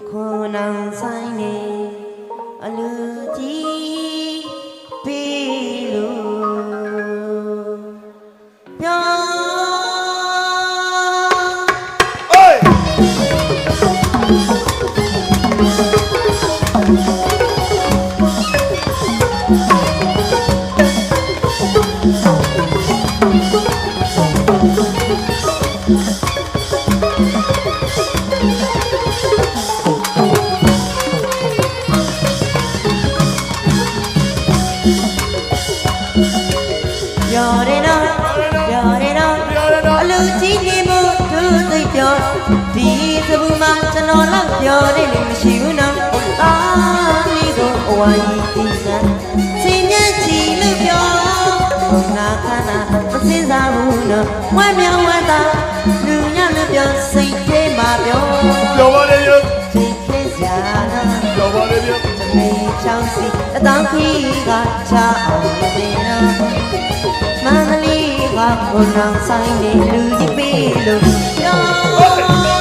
ခွန်အောင်ဆိုင်နေအလူကြီးပြီးလို့ပြောဒီသဘူမှာကျွန်တော်လောက်ပြောတယ်လို့မရှိဘူးနော်တာလီကိုအဝါကြီးတီးစမ်းစင်ညက်ချီလို့ပြောဘုံနာခန္ဓာမစင်စားဘူးနော်ဝမ်းမြောက်ဝမ်းသာလူညလို့ပြောစိတ်ထဲမှာပြောပါလေဗျစိတ်ထဲစရာနော်ပြောပါလေဗျတမေချောင်းစီအတောင်ကြီးကချအောင်မသိနော်မန္တလေးကဘုံအောင်ဆိုင်နေလူကြီးပြီးလို့ပြော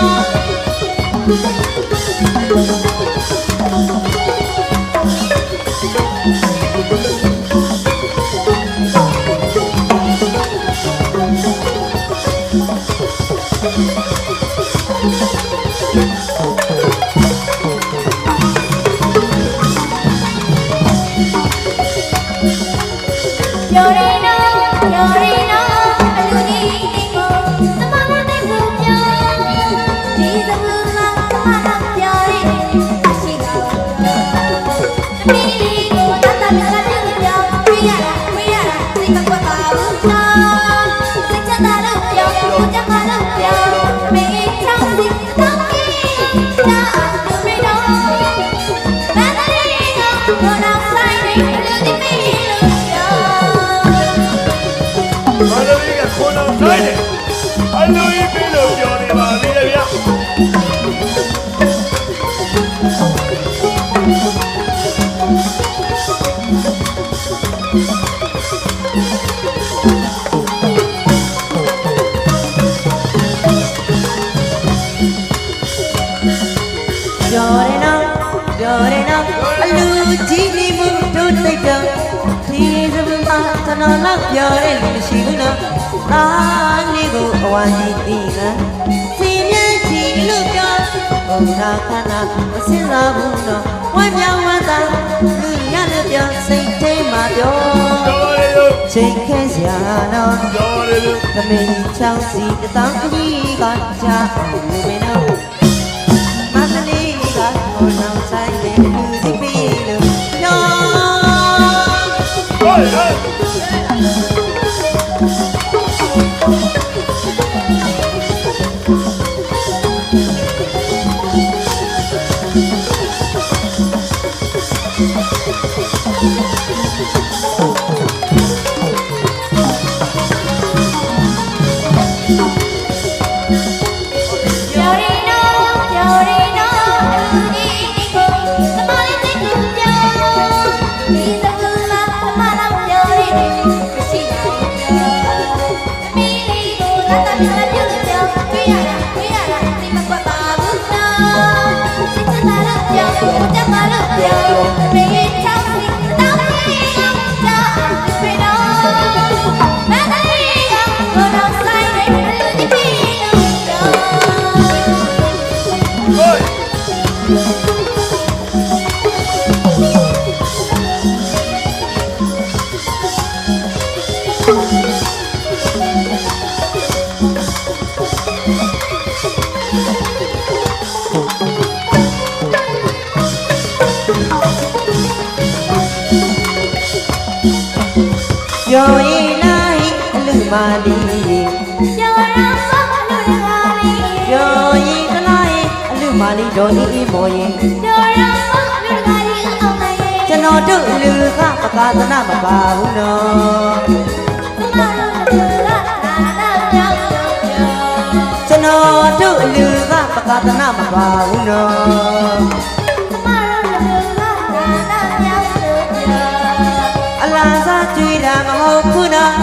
အလူကြီးပြီးလို့ပြောနေပါပြီလေဗျပြောတယ်နော်အလူကြီးကြီးမှုတို့သိတော့ဒီစပမှာကျွန်တော်လောက်ပြောတယ်လို့မရှိဘူးနော်တာလေးကိုအဝါကြီးတီးကစင်မြတ်ကြီးလို့ပြောဘုံနာခန္ဓာမစင်စားဘူးနော်ဝမ်းမြောက်ဝမ်းသာလူရလို့ပြောစိတ်ထဲမှာပြောချိန်ခဲစရာနော်သမီးချောင်းစီတသောင်းကြီးကကြာလူမင်းတို့မန္တလေးကဘုံအောင်ဆိုင်နေလူစီပြီးလို့ပြောပြောရင်လိုက်အလူမာလီပြောရမှာအလူမာလီပြောရင်ကလိုက်အလူမာလီတော်ဒီမော်ရင်ပြောရမှာအလူမာလီအောင်နိုင်ရင်ကျွန်တော်တို့လူကပကာသနာမပါဘူးနော်ကျွန်တော်တို့လူကပကာသနာမပါဘူးနော်အလားစားကြွေးတာမဟုတ်ဘူးနော်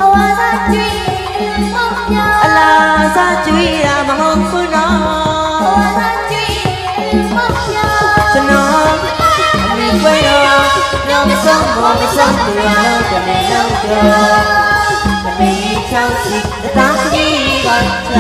အဝါစားကြွေးအလားစားကြွေးတာမဟုတ်ဘူးနော်我们上不了的没有的，没唱戏的当一个家。